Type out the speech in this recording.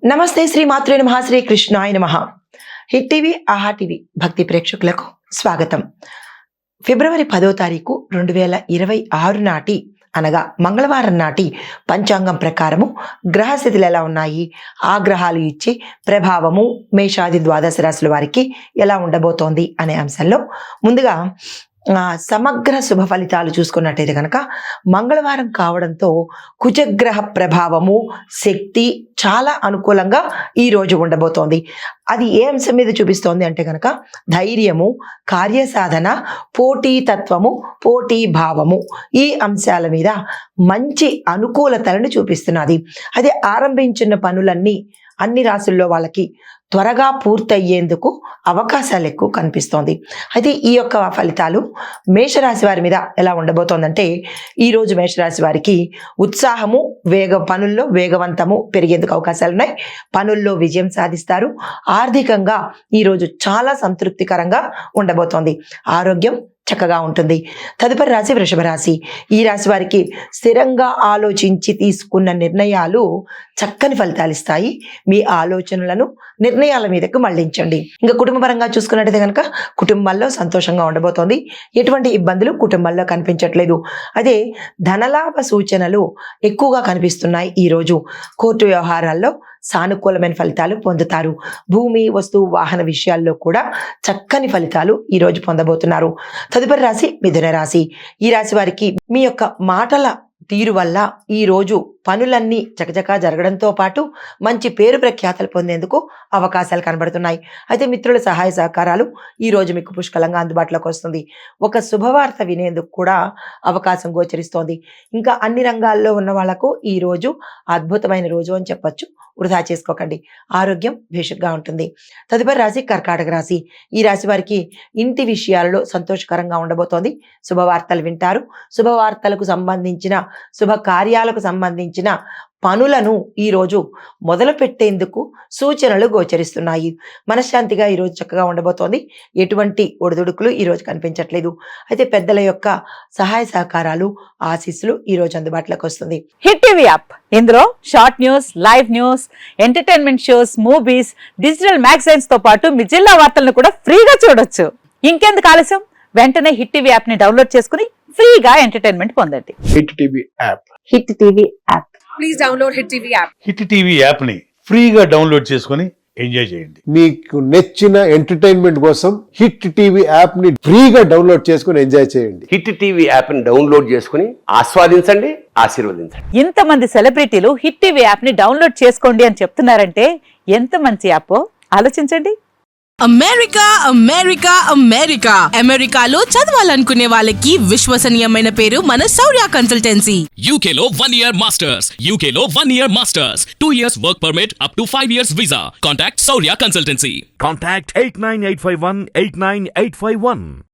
నమస్తే శ్రీ మాత్రే నమః శ్రీ కృష్ణాయ నమః. హిట్ టీవీ ఆహా టీవీ భక్తి ప్రేక్షకులకు స్వాగతం. ఫిబ్రవరి 10వ తారీఖు 2026 నాటి అనగా మంగళవారం నాటి పంచాంగం ప్రకారము గ్రహస్థితులు ఎలా ఉన్నాయి, ఆ గ్రహాలు ఇచ్చే ప్రభావము మేషాది ద్వాదశ రాశుల వారికి ఎలా ఉండబోతోంది అనే అంశంలో ముందుగా సమగ్ర శుభ ఫలితాలు చూసుకున్నట్టయితే కనుక మంగళవారం కావడంతో కుజగ్రహ ప్రభావము శక్తి చాలా అనుకూలంగా ఈ రోజు ఉండబోతోంది. అది ఏ అంశం మీద చూపిస్తోంది అంటే కనుక ధైర్యము, కార్యసాధన, పోటీతత్వము, పోటీ భావము, ఈ అంశాల మీద మంచి అనుకూలతలను చూపిస్తున్నది. అదే ఆరంభించిన పనులన్నీ అన్ని రాశుల్లో వాళ్ళకి త్వరగా పూర్తయ్యేందుకు అవకాశాలు ఎక్కువ కనిపిస్తోంది. అయితే ఈ యొక్క ఫలితాలు మేషరాశి వారి మీద ఎలా ఉండబోతోందంటే ఈరోజు మేషరాశి వారికి ఉత్సాహము, పనుల్లో వేగవంతము పెరిగేందుకు అవకాశాలు ఉన్నాయి. పనుల్లో విజయం సాధిస్తారు. ఆర్థికంగా ఈరోజు చాలా సంతృప్తికరంగా ఉండబోతోంది. ఆరోగ్యం చక్కగా ఉంటుంది. తదుపరి రాశి వృషభ రాశి. ఈ రాశి వారికి స్థిరంగా ఆలోచించి తీసుకున్న నిర్ణయాలు చక్కని ఫలితాలు ఇస్తాయి. మీ ఆలోచనలను నిర్ణయాల మీదకు మళ్లించండి. ఇంకా కుటుంబపరంగా చూసుకున్నట్టయితే కనుక కుటుంబాల్లో సంతోషంగా ఉండబోతోంది. ఎటువంటి ఇబ్బందులు కుటుంబాల్లో కనిపించట్లేదు. అదే ధనలాభ సూచనలు ఎక్కువగా కనిపిస్తున్నాయి. ఈరోజు కోర్టు వ్యవహారాల్లో సానుకూలమైన ఫలితాలు పొందుతారు. భూమి, వస్తువు, వాహన విషయాల్లో కూడా చక్కని ఫలితాలు ఈరోజు పొందబోతున్నారు. తదుపరి రాశి మిథున రాశి. ఈ రాశి వారికి మీ యొక్క మాటల తీరు వల్ల ఈ రోజు పనులన్నీ చకచకా జరగడంతో పాటు మంచి పేరు ప్రఖ్యాతలు పొందేందుకు అవకాశాలు కనబడుతున్నాయి. అయితే మిత్రుల సహాయ సహకారాలు ఈ రోజు మీకు పుష్కలంగా అందుబాటులోకి వస్తుంది. ఒక శుభవార్త వినేందుకు కూడా అవకాశం గోచరిస్తోంది. ఇంకా అన్ని రంగాల్లో ఉన్న వాళ్లకు ఈ రోజు అద్భుతమైన రోజు అని చెప్పొచ్చు. వృధా చేసుకోకండి. ఆరోగ్యం భేషుగ్గా ఉంటుంది. తదుపరి రాశి కర్కాటక రాశి. ఈ రాశి వారికి ఇంటి విషయాలలో సంతోషకరంగా ఉండబోతోంది. శుభవార్తలు వింటారు. శుభవార్తలకు సంబంధించిన శుభ కార్యాలకు సంబంధించిన పనులను ఈరోజు మొదలు పెట్టేందుకు సూచనలు గోచరిస్తున్నాయి. మనశ్శాంతిగా ఈరోజు చక్కగా ఉండబోతోంది. ఎటువంటి ఒడిదుడుకులు ఈరోజు కనిపించట్లేదు. అయితే పెద్దల యొక్క సహాయ సహకారాలు, ఆశీస్సులు ఈరోజు అందుబాటులోకి వస్తుంది. హిట్ టీవీ యాప్, ఇందులో short news, live news, entertainment shows, movies, digital magazines తో పాటు మీ జిల్లా వార్తలను కూడా ఫ్రీగా చూడొచ్చు. ఇంకెందుకు ఆలస్యం, వెంటనే హిట్ టీవీ యాప్ ని డౌన్లోడ్ చేసుకుని ఫ్రీగా ఎంటర్టైన్మెంట్ పొందండి. Hit TV app. Hit TV app. Please download hit TV app. Hit TV app ని ఫ్రీగా డౌన్లోడ్ చేసుకుని ఎంజాయ్ చేయండి. మీకు నచ్చిన ఎంటర్టైన్మెంట్ కోసం హిట్ టీవీ యాప్ ని ఫ్రీగా డౌన్లోడ్ చేసుకుని ఎంజాయ్ చేయండి. హిట్ టీవీ యాప్ ని డౌన్లోడ్ చేసుకుని ఆస్వాదించండి, ఆశీర్వదించండి. ఇంతమంది సెలబ్రిటీలు హిట్ టీవీ యాప్ ని డౌన్లోడ్ చేసుకోండి అని చెప్తున్నారంటే ఎంత మంచి యాప్ ఆలోచించండి. అమెరికా అమెరికా అమెరికా అమెరికాలో చదవాలనుకునే వాళ్ళకి విశ్వసనీయమైన పేరు మన శౌర్య కన్సల్టెన్సీ. UK లో 1 year masters. UK లో 1 year masters. 2 years work permit up to 5 years visa. Contact Saurya Consultancy. Contact 89851 89851.